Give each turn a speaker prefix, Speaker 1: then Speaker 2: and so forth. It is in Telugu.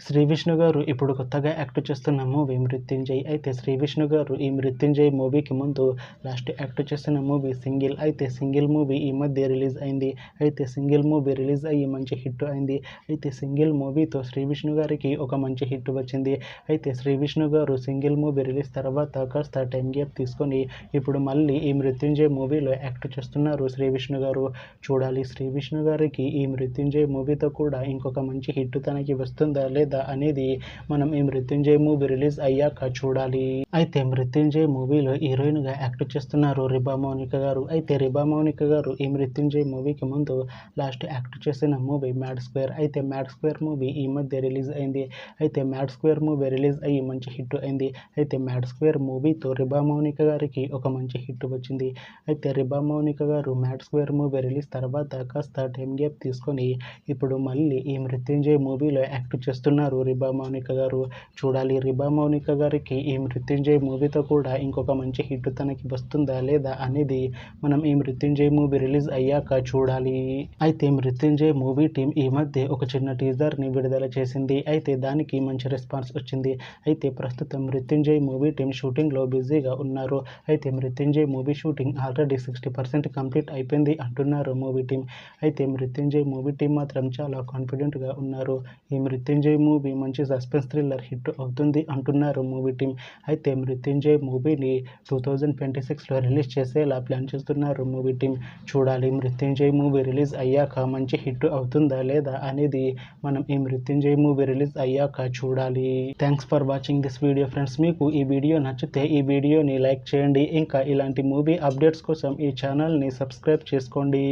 Speaker 1: శ్రీ విష్ణు గారు ఇప్పుడు కొత్తగా యాక్ట్ చేస్తున్న మూవీ మృత్యుంజయ్. అయితే శ్రీ విష్ణు గారు ఈ మృత్యుంజయ్ మూవీకి ముందు లాస్ట్ యాక్ట్ చేస్తున్న మూవీ సింగిల్. అయితే సింగిల్ మూవీ ఈ మధ్య రిలీజ్ అయింది. అయితే సింగిల్ మూవీ రిలీజ్ అయ్యి మంచి హిట్ అయింది. అయితే సింగిల్ మూవీతో శ్రీ విష్ణు గారికి ఒక మంచి హిట్ వచ్చింది. అయితే శ్రీ విష్ణు గారు సింగిల్ మూవీ రిలీజ్ తర్వాత కాస్త టైం గ్యాప్ తీసుకొని ఇప్పుడు మళ్ళీ ఈ మృత్యుంజయ్ మూవీలో యాక్ట్ చేస్తున్నారు శ్రీ విష్ణు గారు. చూడాలి శ్రీ విష్ణు గారికి ఈ మృత్యుంజయ్ మూవీతో కూడా ఇంకొక మంచి హిట్ తనకి వస్తుందా లేదా అనేది మనం ఈ మృత్యుంజయ్ మూవీ రిలీజ్ అయ్యాక చూడాలి. అయితే మృత్యుంజయ్ మూవీలో హీరోయిన్ గా యాక్ట్ చేస్తున్నారు రిబా మౌనిక గారు. అయితే రిబా మౌనిక గారు ఈ మృత్యుంజయ్ మూవీకి ముందు లాస్ట్ యాక్ట్ చేసిన మూవీ మ్యాడ్ స్క్వేర్. అయితే మ్యాడ్ స్క్వేర్ మూవీ ఈ మధ్య రిలీజ్ అయింది. అయితే మ్యాడ్ స్క్వేర్ మూవీ రిలీజ్ అయ్యి మంచి హిట్ అయింది. అయితే మ్యాడ్ స్క్వేర్ మూవీతో రిబా మౌనిక గారికి ఒక మంచి హిట్ వచ్చింది. అయితే రిబా మౌనిక గారు మ్యాడ్ స్క్వేర్ మూవీ రిలీజ్ తర్వాత కాస్త టైం గ్యాప్ తీసుకొని ఇప్పుడు మళ్ళీ ఈ మృత్యుంజయ్ మూవీలో యాక్ట్ చేస్తున్నారు రిబా మౌనిక గారు. చూడాలి రిబా మౌనిక గారికి ఈ మృత్యుంజయ్ మూవీతో కూడా ఇంకొక మంచి హిట్ తనకి వస్తుందా లేదా అనేది మనం ఈ మృత్యుంజయ్ మూవీ రిలీజ్ అయ్యాక చూడాలి. అయితే మృత్యుంజయ్ మూవీ టీం ఈ మధ్య ఒక చిన్న టీజర్ ని విడుదల చేసింది. అయితే దానికి మంచి రెస్పాన్స్ వచ్చింది. అయితే ప్రస్తుతం మృత్యుంజయ్ మూవీ టీం షూటింగ్ లో బిజీగా ఉన్నారు. అయితే Mrutyunjay movie shooting already 60% complete అయిపోయింది అంటున్నారు మూవీ టీం. అయితే మృత్యుంజయ్ మూవీ టీం మాత్రం చాలా కాన్ఫిడెంట్ గా ఉన్నారు. ఈ మృత్యుంజయ్ మూవీ మంచి సస్పెన్స్ థ్రిల్లర్ హిట్ అవుతుంది అంటున్నారు మూవీ టీం. అయితే మృత్యుంజయ్ మూవీని 2026లో రిలీజ్ చేసేలా ప్లాన్ చేస్తున్నారు మూవీ టీం. చూడాలి మృత్యుంజయ్ మూవీ రిలీజ్ అయ్యాక మంచి హిట్ అవుతుందా లేదా అనేది మనం ఈ మృత్యుంజయ్ మూవీ రిలీజ్ అయ్యాక చూడాలి. Thanks for watching this video friends. మీకు ఈ వీడియో నచ్చితే ఈ వీడియోని లైక్ చేయండి. ఇంకా ఇలాంటి మూవీ అప్డేట్స్ కోసం ఈ ఛానల్ని సబ్స్క్రైబ్ చేసుకోండి.